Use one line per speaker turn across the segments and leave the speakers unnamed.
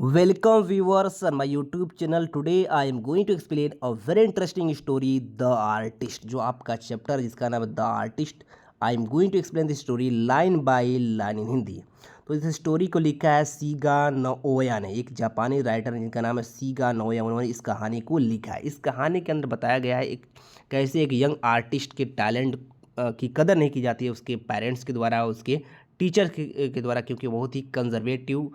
Welcome viewers on my YouTube channel. Today I am going to explain a very interesting story, The Artist. जो आपका chapter जिसका नाम है the artist, I am going to explain this story line by line in Hindi. तो इस story को लिखा है सीगा नओया ने, एक जापानी राइटर जिनका नाम है सीगा नओया। उन्होंने इस कहानी को लिखा है। इस कहानी के अंदर बताया गया है कैसे एक यंग आर्टिस्ट के टैलेंट की कदर नहीं की जाती है उसके पेरेंट्स के द्वारा, उसके टीचर के द्वारा, क्योंकि बहुत ही कंजर्वेटिव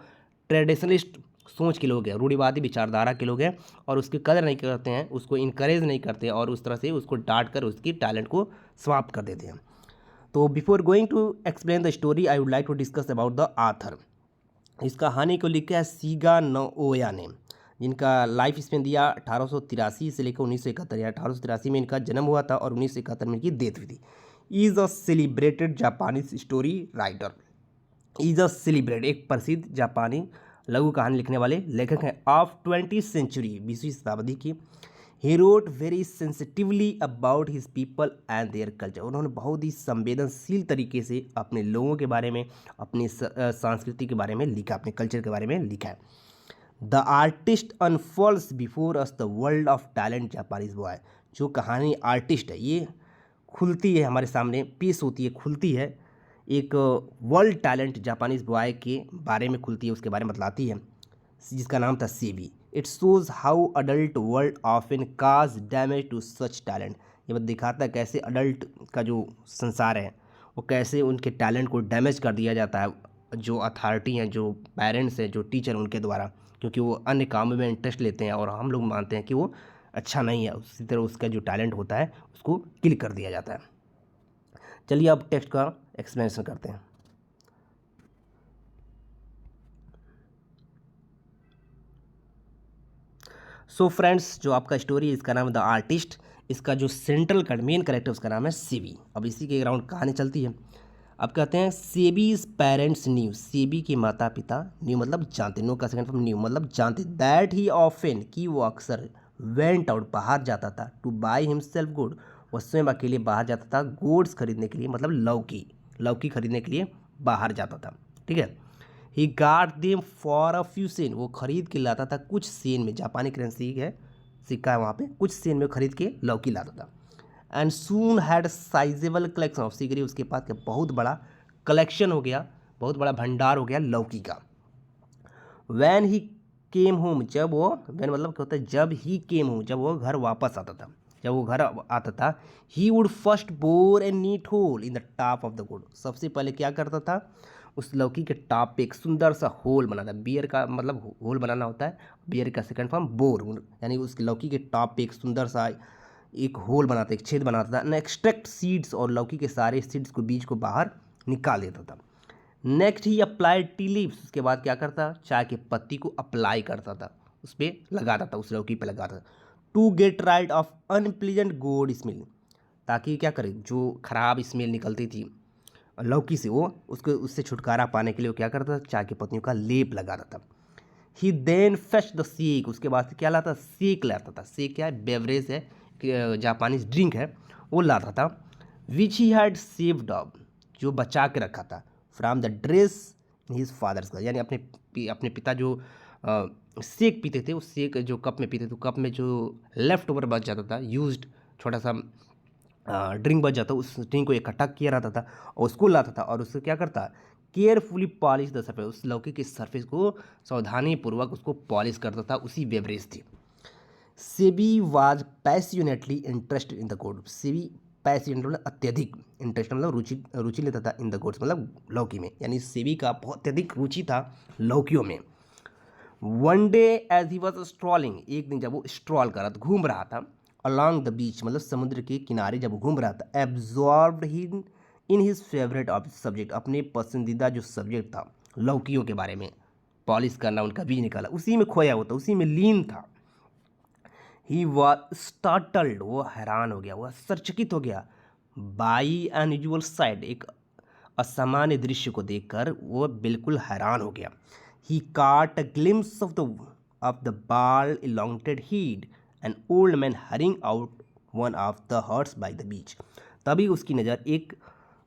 ट्रेडिशनलिस्ट सोच के लोग हैं, रूढ़िवादी विचारधारा के लोग हैं और उसकी कदर नहीं करते हैं, उसको इनकरेज नहीं करते हैं और उस तरह से उसको डांट कर उसकी टैलेंट को समाप्त कर देते हैं। तो before going to explain the story I would like to discuss about the author. इस कहानी को लिखा है सीगा नओया ने, जिनका लाइफ स्पेन दिया 1883 से लेकर 1971, या 1883 में इनका जन्म हुआ था और 1971 में इनकी डेथ हुई थी। Is a celebrated Japanese story writer. Is a celebrate, एक प्रसिद्ध जापानी लघु कहानी लिखने वाले लेखक हैं ऑफ 20th सेंचुरी, 20वीं शताब्दी की। He wrote very sensitively about his people and their culture. उन्होंने बहुत ही संवेदनशील तरीके से अपने लोगों के बारे में, अपनी संस्कृति के बारे में लिखा, अपने कल्चर के बारे में लिखा है। The artist unfolds before us the world of talent Japanese boy. जो कहानी आर्टिस्ट है ये खुलती है हमारे सामने, पेश होती है, खुलती है, एक वर्ल्ड टैलेंट जापानीज बॉय के बारे में खुलती है, उसके बारे में बतलाती है, जिसका नाम था Seibei. It shows how adult world often cause damage to such talent. ये बात दिखाता है कैसे अडल्ट का जो संसार है वो कैसे उनके टैलेंट को डैमेज कर दिया जाता है, जो अथॉरिटी हैं, जो पेरेंट्स हैं, जो टीचर उनके द्वारा, क्योंकि वो अन्य कामों में इंटरेस्ट लेते हैं और हम लोग मानते हैं कि वो अच्छा नहीं है, उसी तरह उसका जो टैलेंट होता है उसको किल कर दिया जाता है। चलिए अब टेक्स्ट का एक्सप्लेनेशन करते हैं। सो फ्रेंड्स, जो आपका स्टोरी है इसका नाम है द आर्टिस्ट। इसका जो सेंट्रल मेन कैरेक्टर उसका नाम है सेबी। अब इसी के ग्राउंड कहानी चलती है। अब कहते हैं सेबीज पेरेंट्स न्यू, सेबी के माता पिता, न्यू मतलब जानते, नो का सेकंड फॉर्म न्यू मतलब जानते, दैट ही ऑफन, कि वो अक्सर वेंट आउट बाहर जाता था, टू बाई हिमसेल्फ गुड, वो स्वयं अकेले बाहर जाता था गुड्स खरीदने के लिए, मतलब लौकी, लौकी खरीदने के लिए बाहर जाता था। ठीक है। He got them for a few sen, वो खरीद के लाता था कुछ सेन में, जापानी करेंसी है, सिक्का है वहाँ पे, कुछ सेन में खरीद के लौकी लाता था। And soon had sizable collection of सिगरी, उसके पास के बहुत बड़ा कलेक्शन हो गया, बहुत बड़ा भंडार हो गया लौकी का। वैन ही केम होम, जब वो, वैन मतलब क्या होता है, जब ही केम होम, जब वो घर वापस आता था, जब वो घर आता था, he would first bore a neat hole in the top of the gourd, सबसे पहले क्या करता था, उस लौकी के टॉप पे एक सुंदर सा होल बनाता है। बियर का मतलब होल बनाना होता है, बियर का सेकंड फॉर्म बोर, यानी उस लौकी के टॉप पे एक सुंदर सा एक होल बनाता, एक छेद बनाता था। एक्सट्रैक्ट सीड्स, और लौकी के सारे सीड्स को, बीज को बाहर निकाल देता था। नेक्स्ट ही अप्लाइड टी लीव्स, उसके बाद क्या करता, चाय की पत्ती को अप्लाई करता था, उस पर लगाता था, उस लौकी पे लगाता था। To get rid of unpleasant gourd smell, ताकि क्या करे, जो खराब स्मेल निकलती थी लौकी से, वो उसको, उससे छुटकारा पाने के लिए वो क्या करता था, चाय की पत्तियों का लेप लगाता था। ही देन फेच द सेक, उसके बाद क्या लाता, सेक लाता था। सेक क्या है, बेवरेज है, जापानीज ड्रिंक है, वो लाता था। विच ही हैड सेव्ड अप, जो बचा के रखा था, from the dress in his father's का, यानी अपने पिता जो सेक पीते थे, उस सेक जो कप में पीते थे, कप में जो लेफ्ट ओवर बच जाता था, यूज्ड छोटा सा ड्रिंक बच जाता, उस ड्रिंक को इकट्ठा किया रहता था और उसको लाता था, और उससे क्या करता, केयरफुली पॉलिश द सरफेस, उस लौकी के सरफेस को सावधानीपूर्वक उसको पॉलिश करता था, उसी बेवरेज थी। Seibei was passionately interested in the gourd, Seibei passionate मतलब अत्यधिक, इंटरेस्ट मतलब रुचि, रुचि लेता था, इन द गुड्स मतलब लौकी में, यानी सेबी का बहुत अत्यधिक रुचि था लौकियों में। One day as he was strolling, एक दिन जब वो स्ट्रॉल कर रहा था, घूम रहा था, अलॉन्ग द बीच मतलब समुद्र के किनारे जब वो घूम रहा था, absorbed he in his favourite of subject, अपने पसंदीदा जो सब्जेक्ट था लौकियों के बारे में पॉलिश करना, उनका बीज निकाला, उसी में खोया होता, उसी में लीन था। ही वॉज स्टार्टल्ड, वो हैरान हो गया, वो आश्चर्यचकित हो गया, बाई अनयूजुअल साइड, एक असामान्य दृश्य को देखकर वो बिल्कुल हैरान हो गया। He caught a glimpse of the bald elongated head, an old man hurrying out one of the huts by the beach, तभी उसकी नज़र एक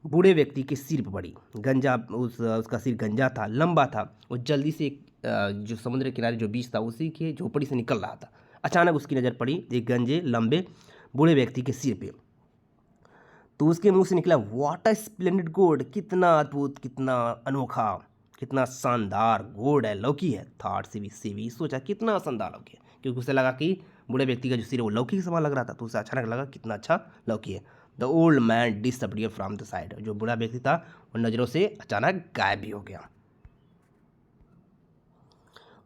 बूढ़े व्यक्ति के सिर पर पड़ी। गंजा, उसका सिर गंजा था, लंबा था, वो जल्दी से एक जो समुद्र के किनारे जो बीच था उसी के झोपड़ी से निकल रहा था। अचानक उसकी नज़र पड़ी एक गंजे लंबे बूढ़े व्यक्ति के सिर पे, तो उसके मुंह से निकला, व्हाट अ स्प्लेंडेड गोड, कितना अद्भुत, कितना अनोखा, कितना शानदार गोड है, लौकी है। थॉट सेवी सोचा कितना शानदार लौकी है, क्योंकि उसे लगा कि बूढ़े व्यक्ति का जो सिर है वो लौकी के समान लग रहा था, तो उसे अचानक लगा कितना अच्छा लौकी है। The old man disappear from the side, जो बूढ़ा व्यक्ति था वो नज़रों से अचानक गायब भी हो गया।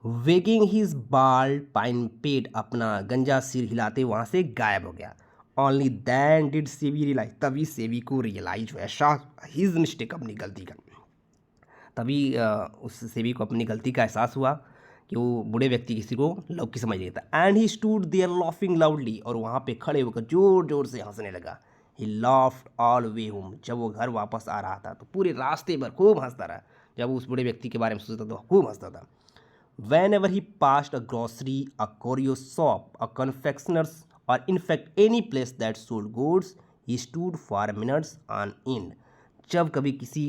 वेगिंग हिज बाल्ड पाइन पेट, अपना गंजा सिर हिलाते वहाँ से गायब हो गया। ओनली देन डिड सेवी रियलाइज, तभी सेवी को रियलाइज हुआ, हिज मिस्टेक, अपनी गलती का। तभी उस सेवी को अपनी गलती का एहसास हुआ कि वो बूढ़े व्यक्ति किसी को लौकी समझ लिया था। And he stood there laughing loudly, और वहाँ पे खड़े होकर जोर जोर से हंसने लगा। ही लाफ्ड ऑल वे होम, जब वो घर वापस आ रहा था तो पूरे रास्ते भर खूब हंसता रहा। जब वो उस बूढ़े व्यक्ति के बारे में सोचता तो खूब हंसता था। Whenever he passed a grocery, a curio shop, a confectioner's, or in fact any place that sold goods, he stood for minutes on end. जब कभी किसी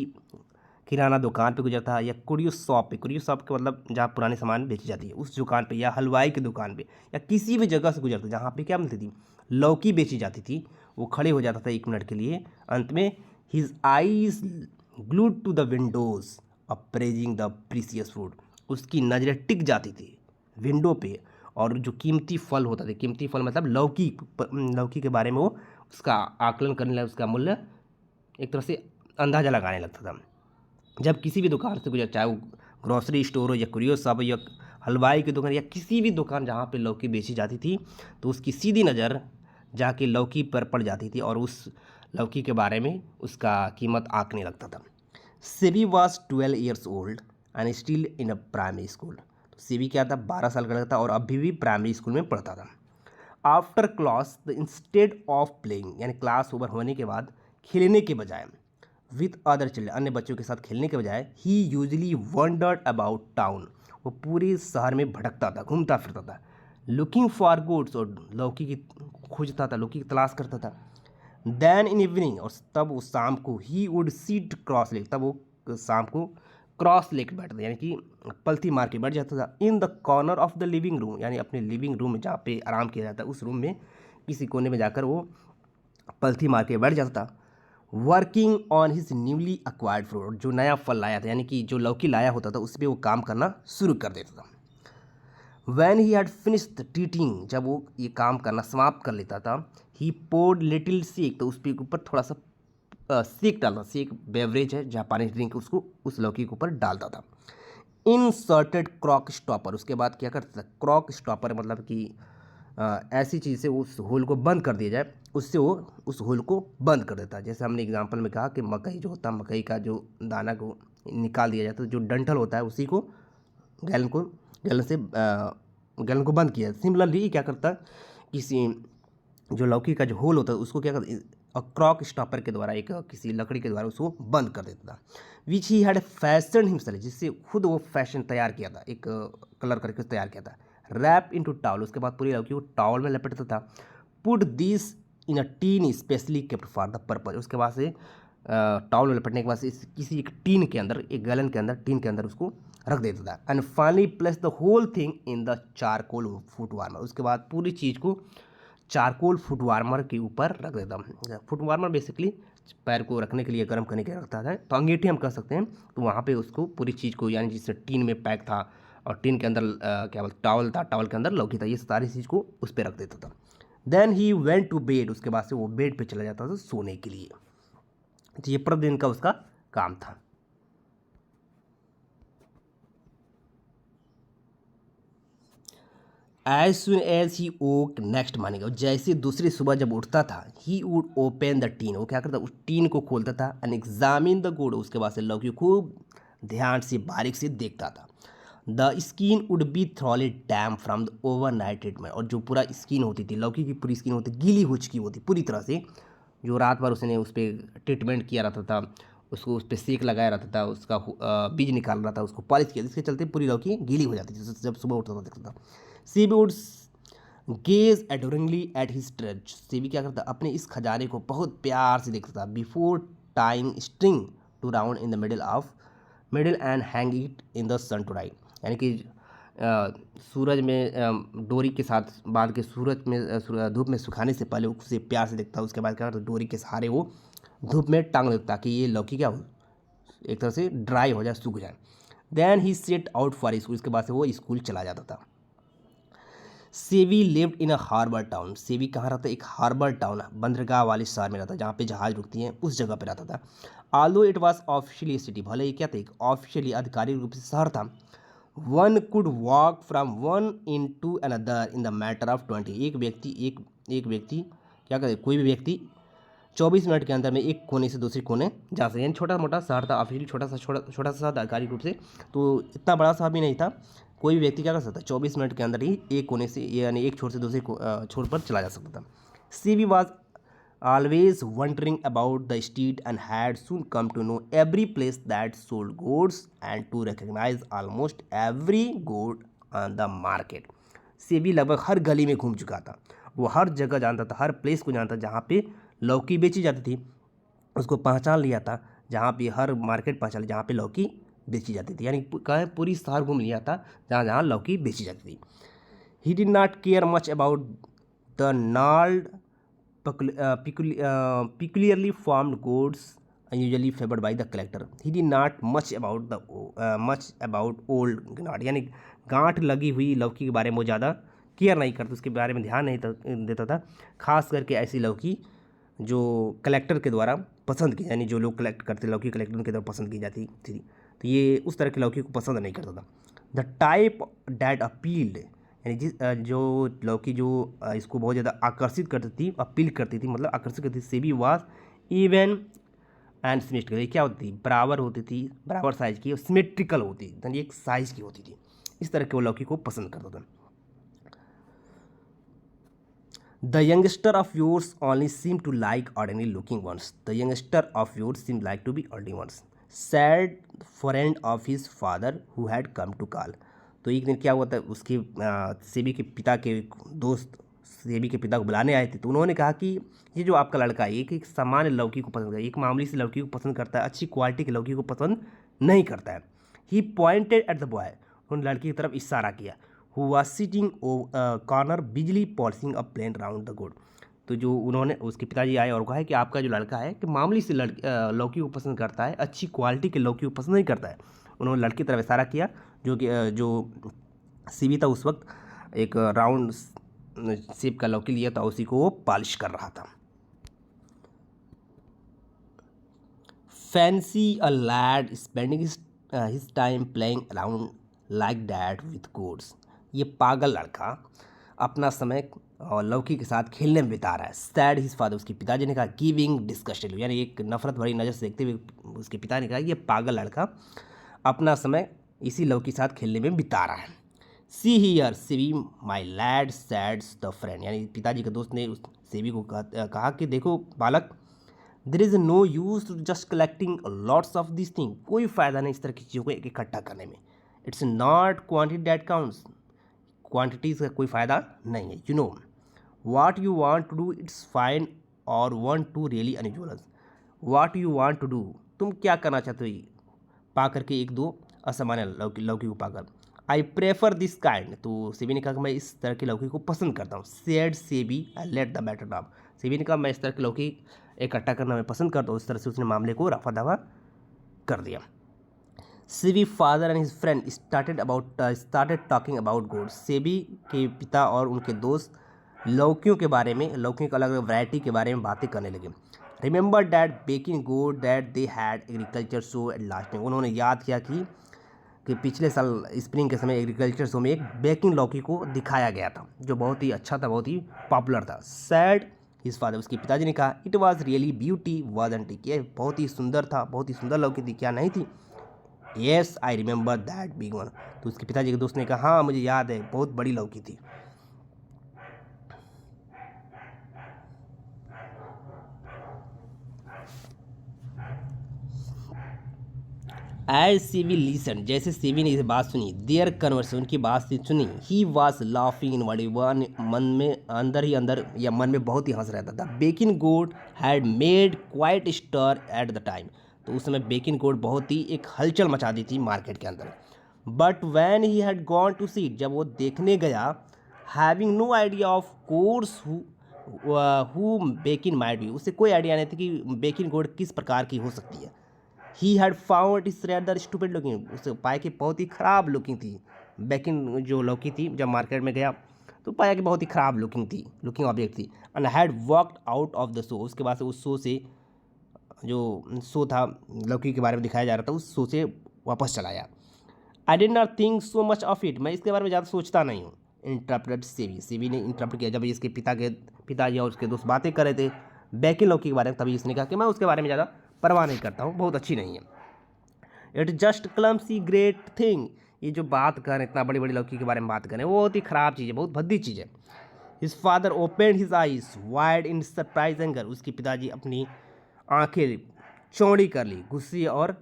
किराना दुकान पे गुजरता या कुरियो शॉप पे, कुरियो शॉप का मतलब जहाँ पुराने सामान बेची जाती है उस दुकान पे, या हलवाई की दुकान पे, या किसी भी जगह से गुजरता जहाँ पे क्या मिलती थी, लौकी बेची जाती थी, वो खड़े हो जाता था 1 मिनट के लिए। अंत में his eyes glued to the windows appraising the precious fruit, उसकी नज़रें टिक जाती थी विंडो पे, और जो कीमती फल होता था, कीमती फल मतलब लौकी के बारे में वो उसका आकलन करने लगा, उसका मूल्य एक तरह से अंदाज़ा लगाने लगता था। जब किसी भी दुकान से गुजर, चाहे वो ग्रोसरी स्टोर हो या कुरियर शॉप हो या हलवाई की दुकान या किसी भी दुकान जहाँ पे लौकी बेची जाती थी, तो उसकी सीधी नज़र जाके लौकी पर पड़ जाती थी और उस लौकी के बारे में उसका कीमत आंकने लगता था। SEBI was 12 years old and still in a primary school, तो सेबी क्या था, 12 साल का लड़का था और अभी भी प्राइमरी स्कूल में पढ़ता था। After class the instead of playing, यानी क्लास ओवर होने के बाद खेलने के बजाय, विथ अदर चिल्ड्रन, अन्य बच्चों के साथ खेलने के बजाय, ही यूजली वंडर्ड अबाउट टाउन, वो पूरे शहर में भटकता था, घूमता फिरता था। लुकिंग फॉर गुड्स, और लौकी की खोजता था, लौकी की तलाश करता था। देन इन इवनिंग, और तब वो शाम को, he would seat cross lake, तब वो शाम को क्रॉस लेक बैठता, यानी कि पलथी मार के बैठ जाता था। इन the corner of the living room, यानी अपने लिविंग रूम में जहाँ पे आराम किया जाता है उस रूम में किसी कोने में जाकर वो पलथी मार के बैठ जाता था। Working on his newly acquired fruit, जो नया फल लाया था, यानी कि जो लौकी लाया होता था उस पर वो काम करना शुरू कर देता था। वैन ही हैड फिनिश्ड टीटिंग, जब वो ये काम करना समाप्त कर लेता था, ही पोर्ड लिटिल सेक, तो उस पे ऊपर थोड़ा सा सेक डालता, सेक बेवरेज है जापानी ड्रिंक, उसको उस लौकी के ऊपर डालता था। इंसर्टेड क्रॉक स्टॉपर, उसके बाद क्या करता था, क्रॉक स्टॉपर मतलब कि ऐसी चीज़ से उस होल को बंद कर दिया जाए, उससे वो उस होल को बंद कर देता है। जैसे हमने एग्जांपल में कहा कि मकई जो होता है, मकई का जो दाना को निकाल दिया जाता है, जो डंठल होता है उसी को गैलन को गैलन को बंद किया। सिमिलरली क्या करता है, किसी जो लौकी का जो होल होता है उसको क्या करता है, और क्रॉक स्टॉपर के द्वारा, एक किसी लकड़ी के द्वारा उसको बंद कर देता था। विच ही हैड फैशन हिमसेल्फ, जिससे खुद वो फैशन तैयार किया था, एक कलर करके तैयार किया था। रैप इनटू टॉवल, उसके बाद पूरी लौकी को टॉवल में लपेटता था। Put this in a tin specially kept for the purpose, उसके बाद से टॉवल में लपेटने के बाद से किसी एक टीन के अंदर, एक गैलन के अंदर, टीन के अंदर उसको रख देता था। And finally place the whole thing in the charcoal foot warmer, उसके बाद पूरी चीज़ को चारकोल फुट वार्मर के ऊपर रख देता। फुट वार्मर बेसिकली पैर को रखने के लिए, गर्म करने के लिए रखता था, तो अंगीठी हम कह सकते हैं। तो वहाँ पे उसको पूरी चीज़ को, यानी जिससे टीन में पैक था और टीन के अंदर क्या बोलते टॉवल था, टॉवल के अंदर लौकी था, ये सारी चीज़ को उस पर रख देता था। Then he went to bed, उसके बाद से वो बेड पे चला जाता था सोने के लिए। तो ये प्रतिदिन का उसका काम था। As soon as he woke next morning, और जैसे दूसरी सुबह जब उठता था, he would open the tin, वो क्या करता, उस टीन को खोलता था। एंड एग्जामिन द गुड, उसके बाद से लौकी खूब ध्यान से बारीक से देखता था। The skin would be thoroughly damp from the overnight treatment, और जो पूरा स्किन होती थी, लौकी की पूरी स्किन होती, गीली हो चुकी होती पूरी तरह से, जो रात भर उसने उस पर ट्रीटमेंट किया रहता था, उसको उस पर सेक लगाया रहता था, उसका बीज निकाल रहा था, उसको पॉलिश किया, इसके चलते पूरी लौकी गीली हो जाती थी जब सुबह उठता था देखता था। Seibei would gaze adoringly at his treasures, सी क्या करता, अपने इस खजाने को बहुत प्यार से देखता था। Before tying string to round in the middle and hang it in the sun to dry, यानी कि सूरज में डोरी के साथ बांध के सूरज में धूप में सुखाने से पहले उसे प्यार से देखता है, उसके बाद क्या करता है डोरी के सहारे वो धूप में टांग देता ताकि ये लौकी क्या हो, एक तरह से ड्राई हो जाए, सूख जाए। Then he set out for school, इसके बाद से वो स्कूल चला जाता था। Seibei lived in a harbour town, Seibei कहाँ रहता है, एक हार्बर टाउन बंदरगाह वाले शहर में रहता है जहाँ पे जहाज रुकती हैं, उस जगह पे रहता था। Aldous it was officially city, भले ही क्या था एक ऑफिशियली आधिकारिक रूप से शहर था। One could walk from one end to another in the matter of 20, एक व्यक्ति क्या करे, कोई भी व्यक्ति 24 मिनट के अंदर में एक कोने से दूसरे कोने जा सकते, यानी छोटा मोटा शहर था ऑफिशियली, छोटा सा आधिकारिक रूप से, तो इतना बड़ा शहर भी नहीं था। कोई भी व्यक्ति क्या कर सकता है 24 मिनट के अंदर ही एक कोने से यानी एक छोर से दूसरे छोर पर चला जा सकता था। CV was always wandering about the street and had soon come to know every place that sold goods and to recognize almost every good on the market। SEBI लगभग हर गली में घूम चुका था, वो हर जगह जानता था, हर प्लेस को जानता था जहाँ पे लौकी बेची जाती थी, उसको पहचान लिया था, जहाँ पे हर मार्केट पहचान लिया जहाँ पे लौकी बेची जाती थी, यानी कहें पूरी शहर घूम लिया था जहाँ जहाँ लौकी बेची जाती थी। He did not care much about the gnarled peculiarly formed gourds usually favored by the collector। He did not much about old gnat, यानी गांठ लगी हुई लौकी के बारे में वो ज़्यादा केयर नहीं करता, उसके बारे में ध्यान नहीं देता था, खास करके ऐसी लौकी जो कलेक्टर के द्वारा पसंद की, यानी जो लोग कलेक्ट करते लौकी कलेक्टर के द्वारा पसंद की जाती थी, तो ये उस तरह की लौकी को पसंद नहीं करता था। द टाइप डैट अपील्ड, यानी जो लौकी जो इसको बहुत ज़्यादा आकर्षित करती थी, अपील करती थी, मतलब आकर्षित करती थी, Seibei was even and symmetrical, क्या होती थी बराबर होती थी, बराबर साइज की, सिमेट्रिकल होती थी, यानी एक साइज की होती थी, इस तरह के वो लौकी को पसंद करता था। The youngster of yours only seem to like ordinary looking ones, the youngster of yours seem like to be ordinary ones, said friend of his father who had come to call. तो एक दिन क्या हुआ था, उसके सेबी के पिता के दोस्त सेबी के पिता को बुलाने आए थे, तो उन्होंने कहा कि ये जो आपका लड़का है एक सामान्य लौकी को पसंद करता है, एक मामूली सी लौकी को पसंद करता है, अच्छी क्वालिटी की लौकी को पसंद नहीं करता है। He pointed at the boy, उन लड़की की तरफ इशारा किया, who was sitting corner busily polishing a plain round the gourd. तो जो उन्होंने उसके पिताजी आए और कहा है कि आपका जो लड़का है कि मामूली सी लौकी को पसंद करता है, अच्छी क्वालिटी की लौकी को पसंद नहीं करता है। उन्होंने लड़की की तरफ इशारा किया जो सीबी था उस वक्त एक राउंड शेप का लौकी लिया था, उसी को वो पॉलिश कर रहा था। Fancy a lad spending his time playing around like that with gourds, ये पागल लड़का अपना समय लौकी के साथ खेलने में बिता रहा है। सैड हिज फादर, उसके पिताजी ने कहा, गिविंग डिस्कस्टेड, यानी एक नफरत भरी नज़र से देखते हुए उसके पिता ने कहा ये पागल लड़का अपना समय इसी लौकी के साथ खेलने में बिता रहा है। सी हियर सेवी माई लैड सैड्स द फ्रेंड, यानी पिताजी के दोस्त ने उस सेवी को कहा कि देखो बालक, there is no use to just collecting lots of this thing, कोई फ़ायदा नहीं इस तरह की चीज़ों को इकट्ठा करने में। It's not quantity that counts, quantities का कोई फ़ायदा नहीं है। You know what you want to do it's fine और want to really unusual, what you want to do, तुम क्या करना चाहते हो पा करके एक दो असामान्य लौकी को पाकर। आई प्रेफर दिस काइंड, तो सेबी ने कहा कि मैं इस तरह की लौकी को पसंद करता हूँ। Said SEBI I let the matter drop, SEBI ने कहा मैं इस तरह की लौकी इकट्ठा करना मैं पसंद करता हूँ। इस तरह से उसने मामले को रफा दफा कर दिया। Seibei father and his friend started talking about gourds, Seibei के पिता और उनके दोस्त लौकियों के बारे में, लौकियों की अलग अलग वैरायटी के बारे में बातें करने लगे। रिमेंबर डैट बेकिंग गोड that they had agriculture show at last time, उन्होंने याद किया कि पिछले साल स्प्रिंग के समय एग्रीकल्चर शो में एक बेकिंग लौकी को दिखाया गया था जो बहुत ही अच्छा था, बहुत ही पॉपुलर था। सैड हिज फादर, उसके पिताजी ने कहा, it was really beauty wasn't it, ये बहुत ही सुंदर था, बहुत ही सुंदर लौकी थी, क्या नहीं थी। Yes I remember that big one, तो उसके पिताजी के दोस्त ने कहा हाँ मुझे याद है, बहुत बड़ी लौकी थी। एज सेवी लिसन, जैसे सेवी ने इस बात सुनी, देयर कन्वर्सेशन, उनकी बात सुनी, he was laughing in word, वह मन में अंदर ही अंदर या मन में बहुत ही हंस रहा था। Bakin gourd had made quite stir at the time, तो उस समय बेकिंग गोड बहुत ही एक हलचल मचा दी थी मार्केट के अंदर। But when he had gone see it सीट, जब वो देखने गया, having no idea of course who Bekin might be, उसे कोई आइडिया नहीं था कि बेकिन गुड़ किस प्रकार की हो सकती है। ही हैड फाउंड इस रेदर स्टूपिड लुकिंग, उसे पाया कि बहुत ही ख़राब लुकिंग थी बेकिन जो लौकी थी। जब मार्केट में गया तो पाया कि बहुत ही ख़राब लुकिंग ऑब्जेक्ट थी। And had walked out of the show, उसके बाद से उस शो से, जो शो था लौकी के बारे में दिखाया जा रहा था, उस शो से वापस चला आया। I did not think so much of it, मैं इसके बारे में ज़्यादा सोचता नहीं हूँ। इंटरप्रेट सेवी ने इंटरप्रेट किया, जब इसके पिताजी और उसके दोस्त बातें कर रहे थे बेकिन लौकी के बारे में, तभी इसने कहा कि मैं उसके बारे में ज़्यादा परवाह नहीं करता हूँ, बहुत अच्छी नहीं है। It just clumsy great thing, ये जो बात कर इतना बड़ी बड़ी लौकी के बारे में बात करें, वो बहुत ही ख़राब चीज़ है, बहुत भद्दी चीज़ है। His father open his eyes wide in surprise anger, उसके पिताजी अपनी आंखें चौड़ी कर ली गुस्से और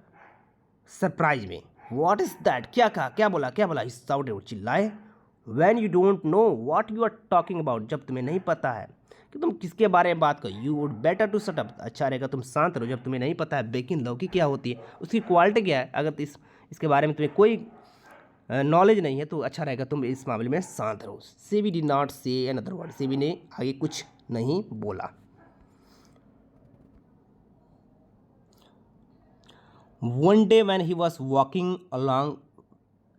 सरप्राइज में। व्हाट इज दैट, क्या कहा, क्या बोला, इस साउंड वो चिल्लाए। When you don't know what you are talking about, जब तुम्हें नहीं पता है कि तुम किसके बारे में बात करो, you would better to shut up, अच्छा रहेगा तुम शांत रहो। जब तुम्हें नहीं पता है बेकिंग लौकी क्या होती है, उसकी क्वालिटी क्या है, अगर इसके बारे में तुम्हें कोई नॉलेज नहीं है तो अच्छा रहेगा तुम इस मामले में शांत रहो। सेवी डिड नॉट से अनदर वर्ड, सेवी ने आगे कुछ नहीं बोला। One day when he was walking along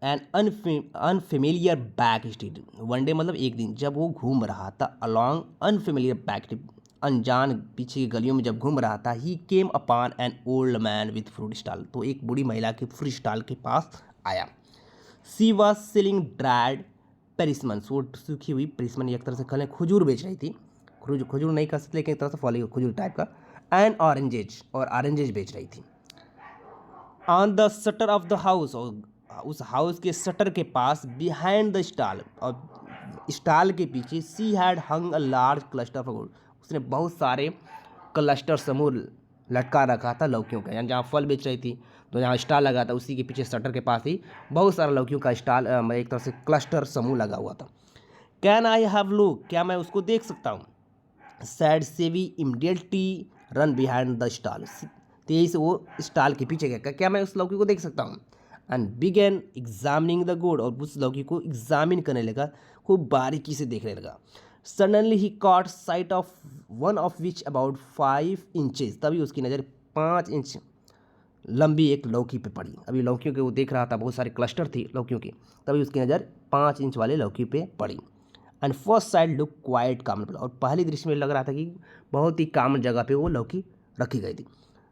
an unfamiliar back street, one day मतलब एक दिन, जब वो घूम रहा था along unfamiliar back street, अनजान पीछे की गलियों में जब घूम रहा था, he came upon an old man with fruit stall, तो एक बूढ़ी महिला के फ्रूट स्टॉल के पास आया। She was selling dried persimmons, वो सूखी हुई परिसमन, एक तरह से कहें खजूर बेच रही थी, खजूर नहीं कह सकते लेकिन एक तरह से फल खजूर टाइप का, एंड ऑरेंजेज, और ऑरेंजेज बेच रही थी। On the shutter of the house, और उस हाउस के शटर के पास, बिहाइंड द स्टॉल, और स्टॉल के पीछे, she had hung a large cluster of गुड़, उसने बहुत सारे क्लस्टर समूह लटका रखा था लौकियों का, यानी जहाँ फल बेच रही थी तो जहाँ स्टॉल लगा था उसी के पीछे शटर के पास ही बहुत सारा लौकियों का स्टॉल, एक तरह से क्लस्टर समूह लगा हुआ था। कैन आई हैव लुक, क्या मैं उसको देख सकता हूँ, सैड सेवी immediately run behind the stall, तेजी से वो स्टॉल के पीछे गया, क्या मैं उस लौकी को देख सकता हूँ। And began examining the gourd, और उस लौकी को एग्जामिन करने लगा, खूब बारीकी से देखने लगा। Suddenly he caught sight of one of which about 5 inches, तभी उसकी नज़र 5 इंच लंबी एक लौकी पे पड़ी। अभी लौकियों के वो देख रहा था, बहुत सारे क्लस्टर थी लौकियों की, तभी उसकी नज़र 5 इंच वाले लौकी पे पड़ी। And first side look quite common, और पहली दृश्य में लग रहा था कि बहुत ही कॉमन जगह पे वो लौकी रखी गई थी।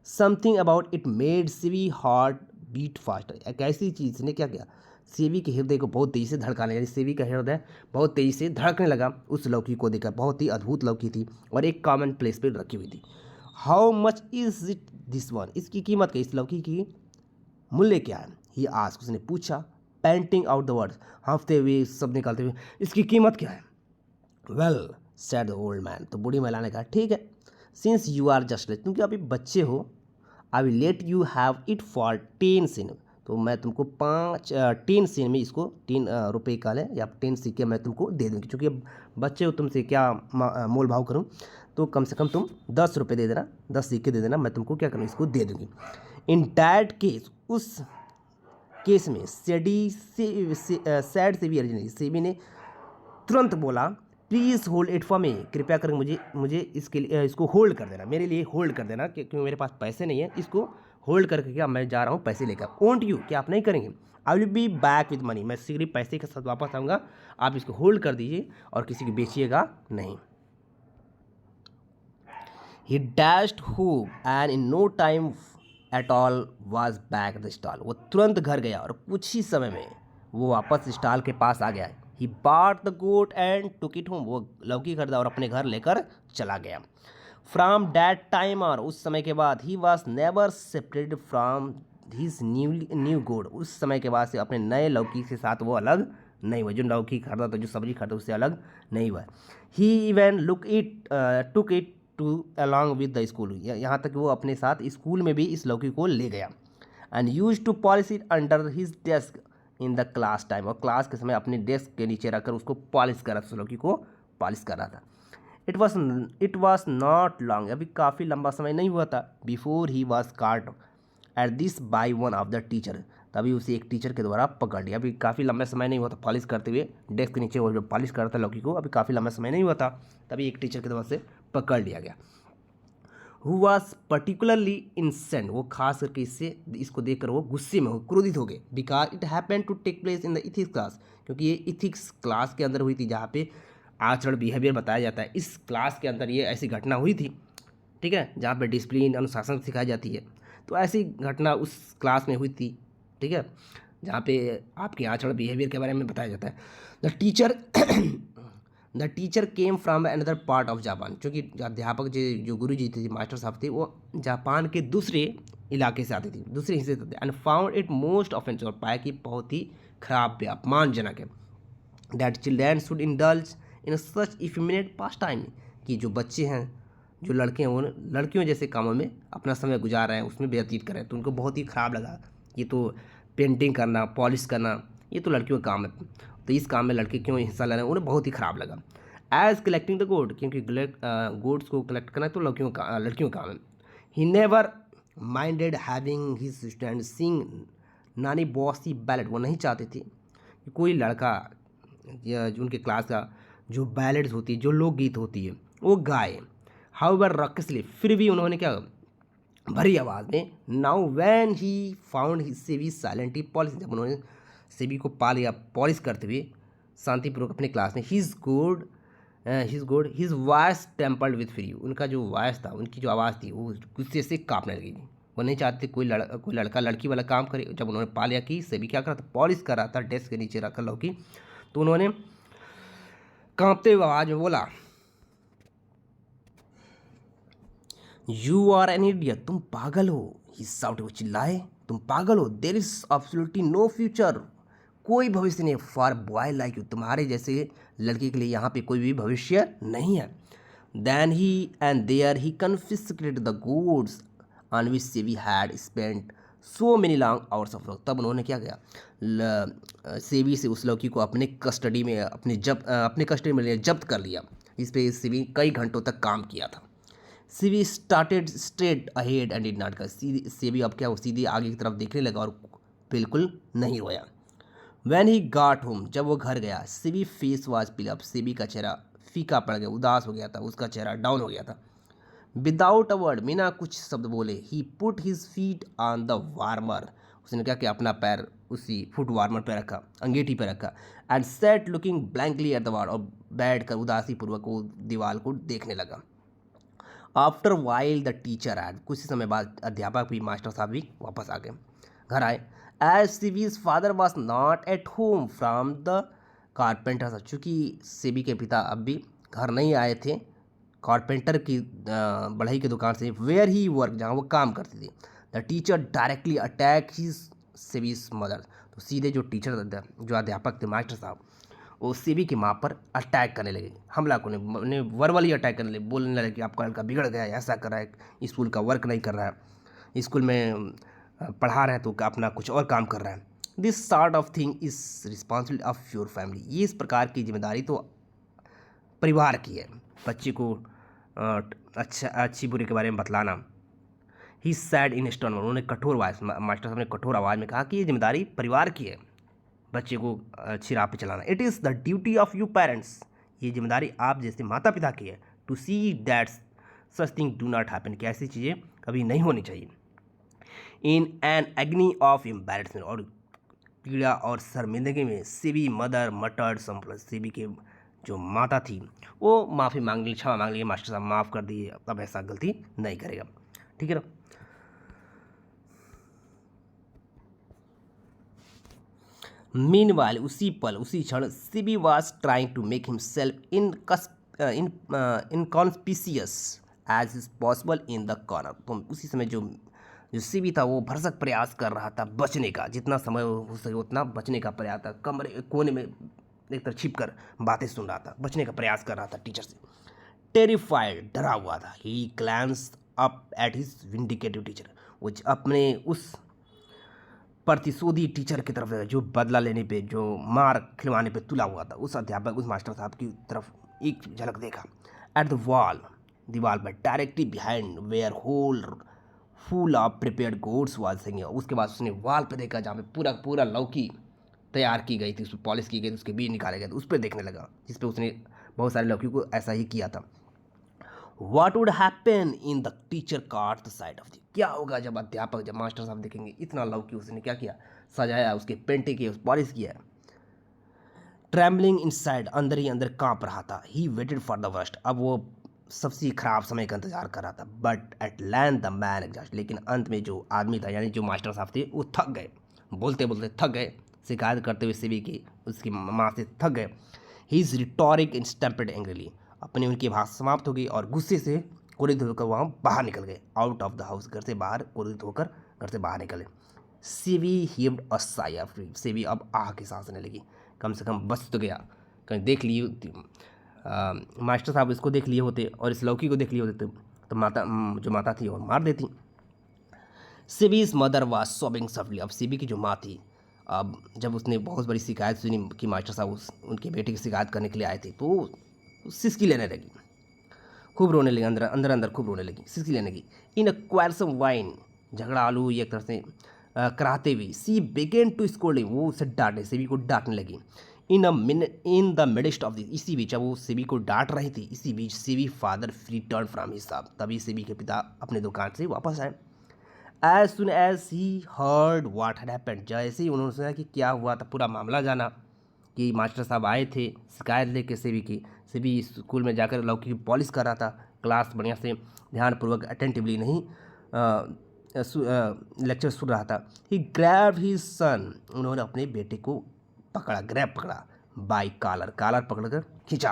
Something about it made Seibei heart beat faster, एक ऐसी चीज़ ने क्या किया, सेवी के हृदय को बहुत तेज़ी से धड़काने, यानी सेवी का हृदय बहुत तेज़ी से धड़कने लगा उस लौकी को देखकर। बहुत ही अद्भुत लौकी थी और एक कॉमन प्लेस पर रखी हुई थी। How much is it this one, इसकी कीमत क्या, इस लौकी की मूल्य क्या है, ही आस्क, उसने पूछा। पेंटिंग आउट द वर्ड्स, हाँफते हुए शब्द निकालते हुए, इसकी कीमत क्या है। Well sad the old man, तो बूढ़ी महिला ने कहा ठीक है, सिंस यू आर जस्ट, क्योंकि अभी बच्चे हो, I will let you have it for 10 Sen, तो मैं तुमको 10 सेन में इसको 10 रुपये का लें या 10 सिक्के मैं तुमको दे दूँगी, क्योंकि अब बच्चे हो, तुमसे क्या मोल भाव करूँ, तो कम से कम तुम 10 रुपये दे देना, 10 सिक्के दे देना, मैं तुमको क्या करूँ, इसको दे दूँगी। इन डैट केस, उस केस में सैड सेवी अर्जेंटली, सेवी ने तुरंत बोला, please hold it for me, कृपया कर मुझे इसके लिए इसको होल्ड कर देना, मेरे लिए होल्ड कर देना, क्योंकि मेरे पास पैसे नहीं है, इसको होल्ड करके क्या मैं जा रहा हूँ पैसे लेकर। ओंट यू, क्या आप नहीं करेंगे, I will be back with money, मैं शीघ्र पैसे के साथ वापस आऊँगा, आप इसको होल्ड कर दीजिए और किसी को बेचिएगा नहीं। He dashed home and in no time at all was back the stall, वो तुरंत घर गया और कुछ ही समय में वो वापस स्टॉल के पास आ गया। He bought the gourd and took it home, वो लौकी खरीदा और अपने घर लेकर चला गया। फ्रॉम डैट टाइम, और उस समय के बाद, he was never separated from his new गोड, उस समय के बाद से अपने नए लौकी के साथ वो अलग नहीं हुआ, जो लौकी खरीदा था, जो सब्जी खरीदा उससे अलग नहीं हुआ। He even took it to along with the school, यहाँ तक वो अपने साथ स्कूल में भी इस लौकी को ले गया। And use to polish it under his desk in the class time, और क्लास के समय अपने डेस्क के नीचे रखकर उसको पॉलिश कर रहा था, लौकी को पॉलिश कर रहा था। इट वॉज नॉट लॉन्ग, अभी काफ़ी लंबा समय नहीं हुआ था, before he was cart at this by one of the teacher, तभी उसे एक टीचर के द्वारा पकड़ लिया। अभी काफ़ी लंबा समय नहीं हुआ था पॉलिश करते हुए, डेस्क के नीचे वो जो पॉलिश करता लौकी को, अभी काफ़ी लंबा समय नहीं हुआ था, तभी एक टीचर के द्वारा से पकड़ लिया गया। हु वॉज पर्टिकुलरली इंसेंट, वो खास करके इसको देखकर वो गुस्से में हो, क्रोधित हो गए। Because it happen to take place in the ethics class, क्योंकि ये इथिक्स क्लास के अंदर हुई थी, जहाँ पे आचरण बिहेवियर बताया जाता है। इस क्लास के अंदर ये ऐसी घटना हुई थी, ठीक है, जहाँ पे डिसिप्लिन अनुशासन सिखाई जाती है। तो ऐसी घटना उस क्लास में हुई थी, ठीक है, जहाँ पे आपके आचरण बिहेवियर के बारे में बताया जाता है। The teacher came from another part of Japan, क्योंकि अध्यापक जो गुरु जी थे, मास्टर साहब थे, वो जापान के दूसरे इलाके से आते थे, दूसरे हिस्से से थे। And found it most offensive, और पाया कि बहुत ही खराब है, अपमानजनक है। That children should indulge in such effeminate pastime, कि जो बच्चे हैं, जो लड़के हैं, वो लड़कियों जैसे कामों में अपना समय गुजार रहे हैं, उसमें व्यतीत कर रहे हैं। तो उनको बहुत ही ख़राब लगा। ये तो पेंटिंग करना, पॉलिश करना, ये तो लड़कियों का काम है, तो इस काम में लड़के क्यों हिस्सा ले रहे हैं, उन्हें बहुत ही ख़राब लगा। एज कलेक्टिंग द गोड, क्योंकि गोड्स को कलेक्ट करना तो लड़कियों का काम है। He never minded having his student sing नानी बॉसी बैलेट, वो नहीं चाहते थे कि कोई लड़का या जो उनके क्लास का जो बैलेट्स होती है, जो लोकगीत होती है, वो गाए। हाउएवर रॉकेसली, फिर भी उन्होंने क्या भरी आवाज़ में। Now when he found his सेवी साइलेंटली पॉलिश, जब उन्होंने सेवी को पा लिया पॉलिश करते हुए शांतिपूर्वक अपने क्लास में, his voice tempered with free, उनका जो वॉइस था, उनकी जो आवाज़ थी, वो गुस्से से कांपने लगी। वो नहीं चाहते कोई लड़का लड़की वाला काम करे। जब उन्होंने पा लिया कि सेवी क्या कर रहा था, पॉलिश कर रहा था डेस्क के नीचे रखकर लौकी, तो उन्होंने कांपते हुए आवाज़ में बोला, यू आर एन इडियट, तुम पागल हो। ही शाउटेड, वो चिल्लाए, तुम पागल हो। There is absolutely no future, कोई भविष्य नहीं फॉर बॉय लाइक यू, तुम्हारे जैसे लड़के के लिए यहाँ पे कोई भी भविष्य नहीं है। Then he and there he confiscated the goods on which Seibei had spent so many long hours of work, तब उन्होंने क्या किया, सेवी से उस लड़की को अपने कस्टडी में जब्त कर लिया, इस पे सेवी कई घंटों तक काम किया था। CV started straight ahead and did not, सेवी अब क्या, वो सीधे आगे की तरफ देखने लगा और बिल्कुल नहीं रोया। व्हेन ही गॉट होम, जब वो घर गया, CV face was pill up, सेवी का चेहरा फीका पड़ गया, उदास हो गया था, उसका चेहरा डाउन हो गया था। विदाउट अ वर्ड, बिना कुछ शब्द बोले, he put his feet on the warmer, उसने क्या किया, अपना पैर उसी फुट वार्मर पे रखा, अंगीठी पे रखा। And set looking blankly at the wall, और बैठ कर उदासी पूर्वक वो दीवार को देखने लगा। आफ्टर वाइल द टीचर आड, कुछ ही समय बाद अध्यापक भी, मास्टर साहब भी वापस आ गए, घर आए। एज सीवीज father was not at home from the carpenter, चूँकि सेबी के पिता अब भी घर नहीं आए थे कारपेंटर की बढ़ई की दुकान से, वेयर ही वर्क, जहाँ वो काम करती थी। The teacher directly attack his Seibei's mother, तो सीधे जो टीचर जो अध्यापक थे, मास्टर साहब, वो सेबी की माँ पर अटैक करने लगे, हमला करने, वर्बली अटैक करने लगे, बोलने लगे कि आपका लड़का बिगड़ गया है, ऐसा कर रहा है, स्कूल का वर्क नहीं कर रहा है, स्कूल में पढ़ा रहे हैं तो अपना कुछ और काम कर रहा है। This sort of thing is responsibility of your family, ये इस प्रकार की जिम्मेदारी तो परिवार की है, बच्चे को अच्छी बुरी के बारे में बतलाना। ही सैड इन स्टर्न, उन्होंने कठोर आवाज़, मास्टर साहब ने कठोर आवाज़ में कहा कि ये जिम्मेदारी परिवार की है, बच्चे को अच्छी राह पे चलाना। It is the duty of you parents, ये जिम्मेदारी आप जैसे माता पिता की है। To see that such thing do not happen, कि ऐसी चीज़ें कभी नहीं होनी चाहिए। In an agony of embarrassment, और पीड़ा और शर्मिंदगी में सेबी मदर मटर्ड संपल, सेबी के जो माता थी वो माफ़ी मांग ली, क्षमा मांग ली, मास्टर साहब माफ़ कर दिए, अब ऐसा गलती नहीं करेगा, ठीक है ना। मीनवाइल, उसी पल उसी क्षण Seibei was trying to make himself inconspicuous as is possible in the corner, तो उसी समय जो सीबी था वो भरसक प्रयास कर रहा था बचने का, जितना समय हो सके उतना बचने का प्रयास था, कमरे कोने में एक तरह छिप कर बातें सुन रहा था, बचने का प्रयास कर रहा था टीचर से। टेरिफाइड, डरा हुआ था। ही glanced up at his विंडिकेटिव teacher, वो अपने उस प्रतिशोधी टीचर की तरफ, जो बदला लेने पे, जो मार खिलवाने पे तुला हुआ था, उस अध्यापक, उस मास्टर साहब की तरफ एक झलक देखा। एट द वॉल, दीवार पर, directly behind where whole full of prepared gods was singing. उसके बाद उसने वाल पे देखा जहाँ पे पूरा पूरा लौकी तैयार की गई थी, उस पर पॉलिश की गई थी, उसके बीज निकाले गए थे, उस पर देखने लगा, जिस पे उसने बहुत सारे लौकी को ऐसा ही किया था। What would happen in the teacher caught the sight of the, क्या होगा जब अध्यापक, जब मास्टर साहब देखेंगे इतना लौकी उसने क्या किया, सजाया, उसके पेंटिंग की, पॉलिश किया। ट्रैम्बलिंग इनसाइड, अंदर ही अंदर कांप रहा था। He waited for the worst, अब वो सबसे खराब समय का इंतजार कर रहा था। But at land the man exhaust, लेकिन अंत में जो आदमी था यानी जो मास्टर साहब थे वो थक गए, बोलते बोलते थक गए, शिकायत करते हुए सीवी की उसकी माँ से थक गए। ही इज रिटोरिक इंस्टम्पेड एंग्रीली, अपनी उनकी भाषा समाप्त हो गई और गुस्से से कुरिद होकर वहाँ बाहर निकल गए। आउट ऑफ द हाउस, घर से बाहर कुरिद होकर घर से बाहर निकले। Seibei heaved a sigh of relief, Seibei अब आह की सांस लेने लगी, कम से कम बच तो गया। कहीं देख लिए मास्टर साहब इसको देख लिए होते और इस लौकी को देख लिए होते तो माता जो माता थी वो मार देती। सीवीज मदर वाज सोबिंग सफली, अब सीवी की जो माँ थी, अब जब उसने बहुत बड़ी शिकायत सुनी कि मास्टर साहब उनके बेटे की शिकायत करने के लिए आए थे तो सिसकी लेने लगी, खूब रोने लगी, अंदर अंदर अंदर खूब रोने लगी, सिसकी लेने लगी। इन अ क्वारसम वाइन, झगड़ा आलू एक तरह से कराते हुए। सी बिगेन टू स्कोल्डिंग, वो उसे डांटने, सीवी को डांटने लगी। इन द मिडिस्ट ऑफ दिस, इसी बीच, अब वो सीवी को डांट रही थी, इसी बीच Seibei father return from his shop, तभी सीवी के पिता अपने दुकान से वापस आए। As soon as he heard what had happened, जैसे ही उन्होंने सुना कि क्या हुआ था, पूरा मामला जाना कि मास्टर साहब आए थे शिकायत लेके सीवी की, सीवी स्कूल में जाकर लौकी की पॉलिश कर रहा था, क्लास बढ़िया से ध्यानपूर्वक अटेंटिवली नहीं लेक्चर सुन रहा था। ही ग्रैब हिज सन, उन्होंने अपने बेटे को पकड़ा, ग्रैब पकड़ा, बाई कॉलर, कॉलर पकड़कर खींचा,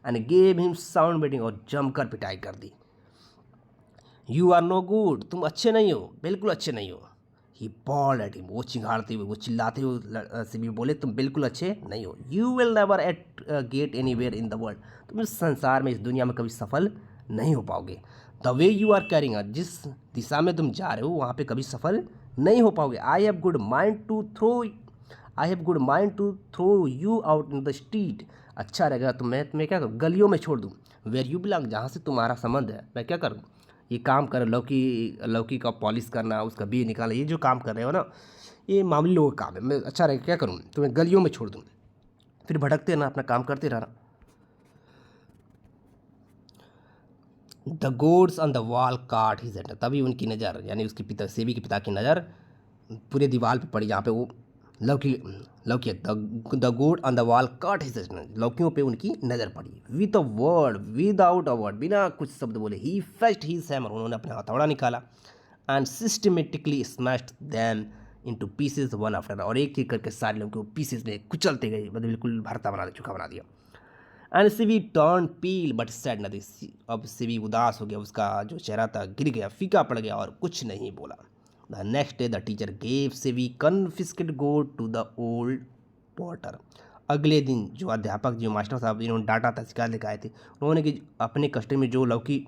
and gave him sound beating, और जमकर पिटाई कर दी। यू आर नो गुड, तुम अच्छे नहीं हो, बिल्कुल अच्छे नहीं हो। ही बॉल्ड एट हिम, वो चिंगाड़ते हुए, वो चिल्लाते हुए सीवी बोले, तुम बिल्कुल अच्छे नहीं हो। You will never at get anywhere in the world, तुम इस संसार में, इस दुनिया में कभी सफल नहीं हो पाओगे। The way you are carrying, जिस दिशा में तुम जा रहे हो वहाँ पे कभी सफल नहीं हो पाओगे। I have good mind to throw you out in the street, अच्छा रहेगा तो मैं तुम्हें क्या करूँ, गलियों में छोड़ दूँ। वेयर यू बिलोंग, जहाँ से तुम्हारा संबंध है, मैं क्या करूँ, ये काम कर, लौकी का पॉलिश करना, उसका बीज निकालना, ये जो काम कर रहे हो ना, ये मामूली लोगों का काम है, मैं अच्छा रहेगा क्या करूँ, तुम्हें गलियों में छोड़ दूँ, फिर भटकते रहना, अपना काम करते रहना। The gods on the wall caught his attention, तभी उनकी नज़र, यानी उसके पिता, सेवी के पिता की नज़र पूरे दीवार पे पड़ी जहाँ पे वो लौकी लौकी द गोड on the wall caught his attention, लौकियों पे उनकी नज़र पड़ी। With a word, without a word, बिना कुछ शब्द बोले, ही फेच्ड हिज हैमर, उन्होंने अपना हथौड़ा निकाला, and systematically smashed them into pieces one after, और एक एक करके सारे लोगों को पीसेस में कुचलते गए, मतलब बिल्कुल भरता बना दिया, चुका बना दिया। And CV turn peel but said nothing, अब सीवी उदास हो गया, उसका जो चेहरा था गिर गया, फीका पड़ गया और कुछ नहीं बोला। The next day the teacher gave CV confiscate गोड टू द ओल्ड पॉटर, अगले दिन जो अध्यापक, जो मास्टर साहब जिन्होंने डांटा था, शिकायत लेकर आए थे, उन्होंने कि अपने कस्टडी में जो लौकी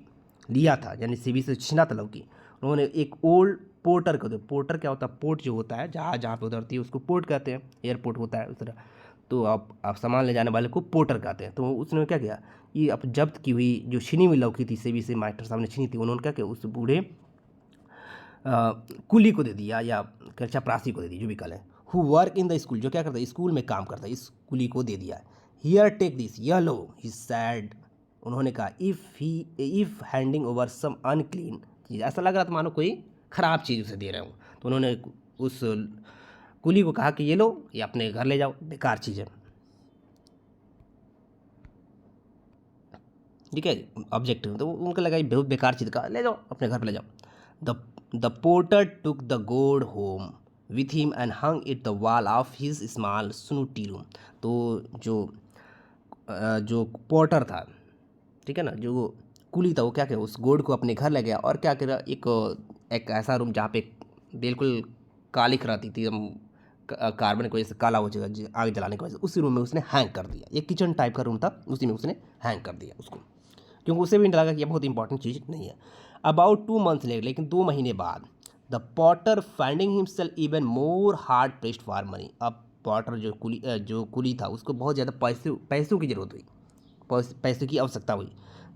लिया था, यानी सीवी से छीना था लौकी, उन्होंने एक ओल्ड पोर्टर को दे। पोर्टर क्या होता है, पोर्ट जो होता है जहाँ जहाँ पे उतरती है उसको पोर्ट कहते हैं, एयरपोर्ट होता है उस तरह, तो आप सामान ले जाने वाले को पोर्टर कहते हैं। तो उसने क्या किया, ये अब जब्त की हुई जो छीनी हुई लौकी थी, सेवी से मास्टर साहब ने छीनी थी, उन्होंने क्या किया, उस बूढ़े कुली को दे दिया, या चपरासी को दे दी, जो भी कल है, who work in the school, जो क्या करता है स्कूल में काम करता है, इस कुली को दे दिया। हियर टेक दिस, यह लो, ही सैड, उन्होंने कहा, if handing over some unclean चीज़, ऐसा लग रहा था मानो कोई ख़राब चीज़ उसे दे रहे हो, तो उन्होंने उस कुली को कहा कि ये लो, ये अपने घर ले जाओ, बेकार चीज़ है, ठीक है, ऑब्जेक्ट, तो उनको लगा ये बहुत बेकार चीज़ का, ले जाओ अपने घर पे ले जाओ। The porter took the gourd home with him and hung it the wall of his small snooty room, तो जो पोर्टर था, ठीक है ना, जो कुली था, वो क्या किया, उस गोड को अपने घर ले गया और क्या करा, एक ऐसा रूम जहाँ पे बिल्कुल कालिख रहती थी, कार्बन की वजह से काला हो जाएगा आग जलाने की वजह से, उसी रूम में उसने हैंग कर दिया, एक किचन टाइप का रूम था, उसी में उसने हैंग कर दिया उसको, क्योंकि उसे भी नहीं लगा कि ये बहुत इंपॉर्टेंट चीज़ नहीं है। अबाउट 2 मंथ्स लेटर, लेकिन 2 महीने बाद, the Potter finding himself even more hard pressed for money, अब पॉटर जो कुली था उसको बहुत ज़्यादा पैसों की ज़रूरत हुई, पैसों की आवश्यकता हुई।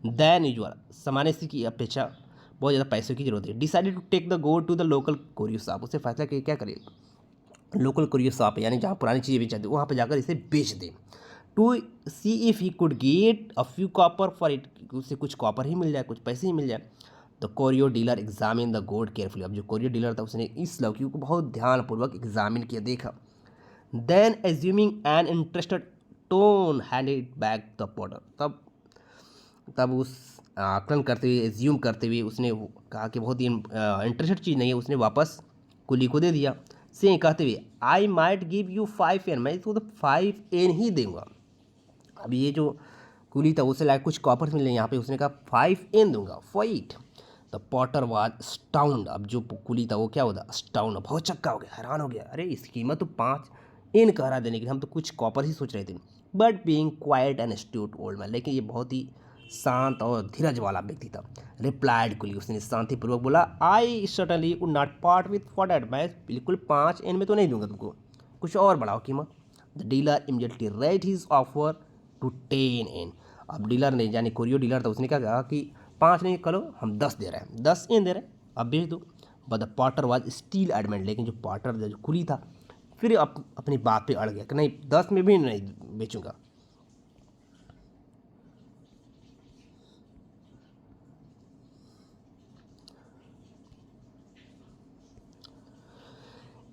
देन यूजुअल, सामान्य से की अपेक्षा, बहुत ज़्यादा पैसों की जरूरत है। Decided to take the god to the local curio shop, उससे फैसला किया क्या करे, लोकल कोरियो शॉप यानी जहाँ पुरानी चीज़ें बेची जाती है वहाँ पर जाकर इसे बेच दें। To see if he could get a few copper for it, उससे कुछ कॉपर ही मिल जाए, कुछ पैसे ही मिल जाए। The chorio dealer examine the गोड केयरफुली, अब जो कोरियो डीलर था उसने इस लौकी को बहुत ध्यानपूर्वक एग्जामिन किया, देखा। Then assuming an interested tone hand it back the potter, तब उस आकलन करते हुए, एज्यूम करते हुए उसने कहा कि बहुत ही इंटरेस्टेड चीज़ नहीं है, उसने वापस कुली को दे दिया। से कहते हुए I might give you 5 N, मैं इसको तो 5 N ही दूंगा। अब ये जो कुली था उसे लाइक कुछ कॉपर्स मिले, यहाँ पे उसने कहा 5 N दूंगा for it. The potter was astound, अब जो कुली था वो क्या होता, स्टाउंड, बहुत चक्का हो गया, हैरान हो गया, अरे इसकी कीमत तो 5 N कह रहा देने के लिए, हम तो कुछ कॉपर ही सोच रहे थे। But being quiet and astute old man, लेकिन ये बहुत ही शांत और धीरज वाला व्यक्ति था। रिप्लाइड कुली, उसने शांतिपूर्वक बोला आई certainly would not part with for that, मैं बिल्कुल 5 N में तो नहीं दूंगा तुमको, कुछ और बढ़ाओ कीमत। The dealer immediately rate his offer to 10 N, अब डीलर ने यानी कोरियो डीलर था उसने क्या कहा कि 5 नहीं करो, हम 10 दे रहे हैं, 10 N दे रहे हैं, अब बेच दो। But the potter was steel adamant, लेकिन जो पॉटर जो कुली था फिर अपनी बात पे अड़ गया कि नहीं 10 में भी नहीं बेचूंगा।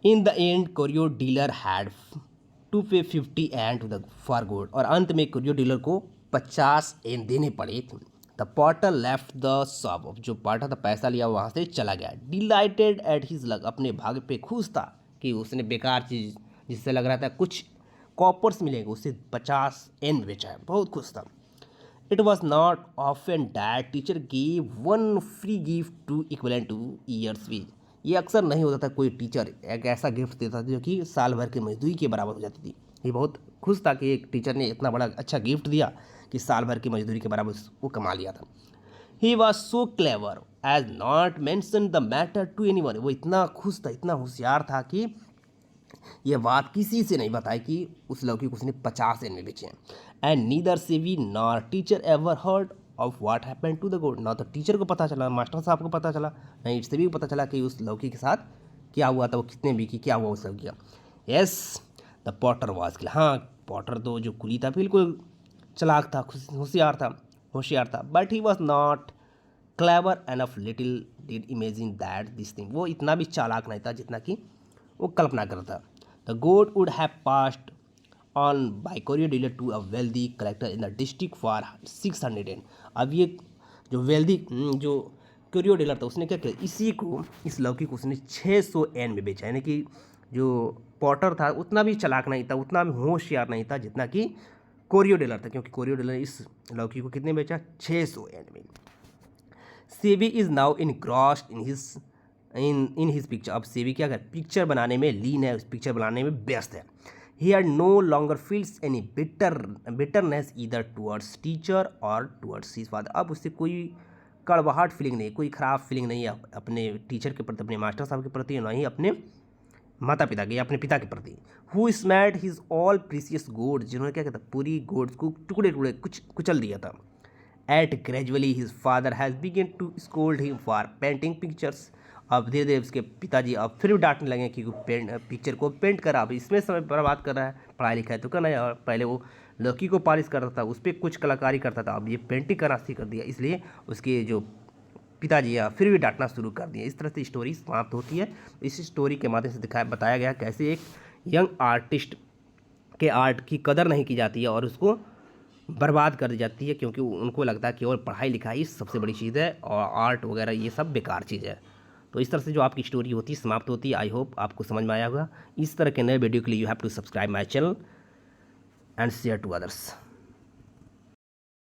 In the end curio dealer had to pay 50 N to the for gold, और अंत में कोरियो डीलर को 50 N देने पड़े। The Potter left the shop, जो पॉटर था पैसा लिया वहाँ से चला गया। डिलाइटेड एट हिज लक, अपने भाग्य पे खुश था कि उसने बेकार चीज़ जिससे लग रहा था कुछ कॉपर्स मिलेंगे उससे 50 N बेचा है, बहुत खुश था। It was not often that teacher give one free gift to equivalent two years fees, ये अक्सर नहीं होता था कोई टीचर एक ऐसा गिफ्ट देता था जो कि साल भर की मजदूरी के बराबर हो जाती थी। ये बहुत खुश था कि एक टीचर ने इतना बड़ा अच्छा गिफ्ट दिया कि साल भर की मजदूरी के बराबर वो कमा लिया था। He was so clever as not mention the matter to anyone, वो इतना खुश था, इतना होशियार था कि ये बात किसी से नहीं बताई कि उस लौकी को उसने 50 N में बेचे हैं। And neither Sebi nor teacher ever heard of what happened to the gold, ना तो टीचर को पता चला, मास्टर साहब को पता चला, नहीं इससे भी पता चला कि उस लौकी के साथ क्या हुआ था, वो कितने बिकी, क्या हुआ उस लौकी का। यस द पॉटर वाज, हाँ पॉटर तो जो कुली था बिल्कुल चालाक था, होशियार था। But he was not clever enough, little did imagine that this thing, वो इतना भी चालाक नहीं था जितना कि वो कल्पना करता। The god would have passed on by curio dealer to a wealthy collector in the district for 600 N, अब ये जो वेल्दी जो कोरियो डीलर था उसने क्या किया, इसी को इस लौकी को उसने 600 N में बेचा, यानी कि जो पॉटर था उतना भी चालाक नहीं था, उतना भी होशियार नहीं था जितना कि कोरियो डीलर था, क्योंकि कोरियो डीलर इस लौकी को कितने बेचा, 600 N में। SEBI is now engrossed in his picture, अब सेबी क्या कर पिक्चर बनाने में लीन है, उस पिक्चर बनाने में व्यस्त है। He are no longer feels any bitterness इधर टूवर्ड्स टीचर और टूवर्ड्स हिज फादर, अब उससे कोई कड़वाहट फीलिंग नहीं, कोई ख़राब फीलिंग नहीं है अपने टीचर के प्रति, अपने मास्टर साहब के प्रति, ना ही अपने माता पिता के या अपने पिता के प्रति। Who smashed his all precious gourds, जिन्होंने क्या कहता पूरी गोड्स को टुकड़े टुकड़े कुचल दिया था। At gradually his father has begun to scold him for painting pictures, अब धीरे धीरे उसके पिताजी अब फिर भी डांटने लगे कि वो पिक्चर को पेंट करा, अब इसमें समय बर्बाद कर रहा है, पढ़ाई लिखाई तो करना है, और पहले वो लौकी को पॉलिश करता था, उस पर कुछ कलाकारी करता था, अब ये पेंटिंग करना सीख कर दिया, इसलिए उसके जो पिताजी या फिर भी डांटना शुरू कर दिया। इस तरह से स्टोरी समाप्त होती है। इस स्टोरी के माध्यम से बताया गया कैसे एक यंग आर्टिस्ट के आर्ट की कदर नहीं की जाती है और उसको बर्बाद कर दी जाती है, क्योंकि उनको लगता है केवल पढ़ाई लिखाई सबसे बड़ी चीज़ है और आर्ट वगैरह ये सब बेकार चीज़ है। तो इस तरह से जो आपकी स्टोरी होती है समाप्त होती है। आई होप आपको समझ में आया होगा। इस तरह के नए वीडियो के लिए you have to subscribe my channel and share to others.